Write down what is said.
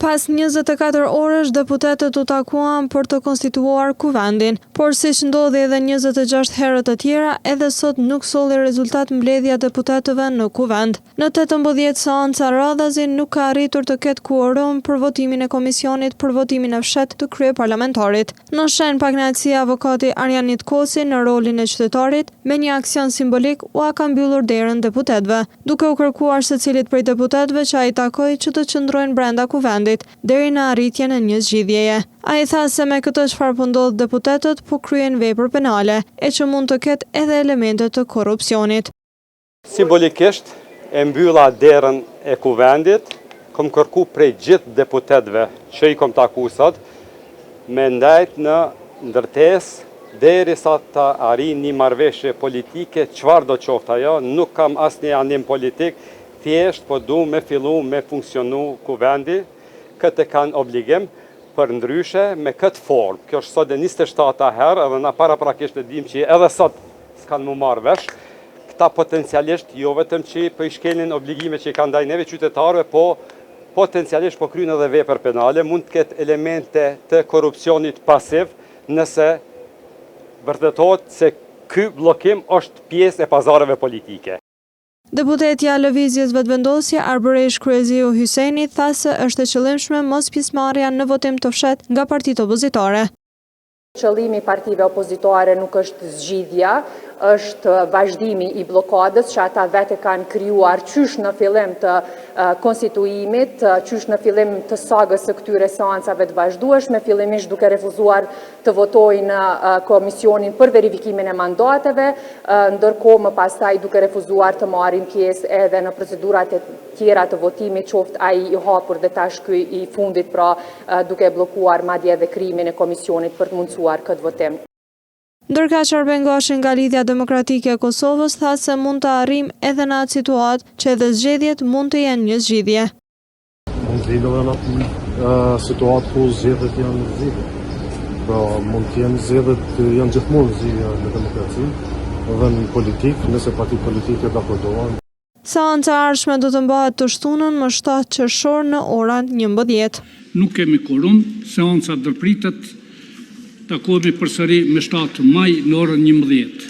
Pas 24 orësh, deputetët u takuan për të konstituar kuvendin, por siç ndodhi edhe 26 herë të tjera, edhe sot nuk solli rezultat mbledhja deputetëve në kuvend. Në 18 seanca radhazi nuk ka arritur të ketë kuorum për votimin e komisionit për votimin e fshehtë të kryeparlamentarit. Në shenjë pakënaqësia avokati Arjanit Kosi në rolin e qytetarit, me një aksion simbolik u ka mbyllur derën deputetëve, duke u kërkuar secilit prej deputetëve që ai takoi që të qëndrojnë brenda kuvendit deri në arritjen e një zgjidhjeje. Ai tha se me këtë çfarë po ndodh deputetët po kryen vepër penale, e që mund të ketë edhe elemente të korrupsionit. Simbolikisht e mbylla derën e kuvendit, kom kërku prej gjithë deputetëve që i kom taku sot, me ndajt në ndërtesë derisa të arrijë një marrëveshje politike, çfarë do qoftë ajo, nuk kam asnjë anim politik, thjesht po du me fillu me funksionu kuvendi. Këtë kanë obligim, për ndryshe me këtë formë. Kjo është sot e 27 herë, edhe na paraprakisht e dim që edhe sot s'kanë mu marrë vesh. Këta potencialisht jo vetëm që për i shkelin obligime që i kanë ndaj neve qytetarëve, po potencialisht po krynë edhe vepër penale, mund të ketë elemente të korrupsionit pasiv, nëse vërtetohet se ky bllokim është pjesë e pazareve politike. Deputetja e Lëvizjes Vetëvendosje Arbëresh Kryeziu Hyseni tha se është e qëllimshme mos pjesëmarrja në votim të fshehtë nga partitë opozitare. Qëllimi i partive opozitare nuk është zgjidhja, është vazhdimi i blokadës që ata vetë kanë krijuar qysh në fillim të konstituimit, qysh në fillim të sagës së këtyre seancave të vazhdueshme, fillimisht duke refuzuar të votojnë në komisionin për verifikimin e mandateve, ndërkohë më pastaj duke refuzuar të marrin pjesë edhe në procedurat e tjera të votimit, qoftë ai i hapur dhe tash ky i fundit, pra duke bllokuar madje edhe krimin e komisionit për të mundsuar këtë votim. Ndërka Arben Gashi nga Lidhja Demokratike e Kosovës tha se mund të arrijmë edhe në atë situatë që edhe zgjedhjet mund të jenë një zgjidhje. Mund të lidhë në atë situatë ku zgjedhjet janë zgjidhje. Pra mund të jenë zgjedhjet janë gjithmonë zgjidhje në demokraci dhe në politikë, nëse partitë politike dakordohen. Seanca e ardhshme do të mbahet të shtunën më 7 qershor në orën 11. Nuk kemi quorum, seanca ndërpritet. Takohemi përsëri me 7 maj në orën 11.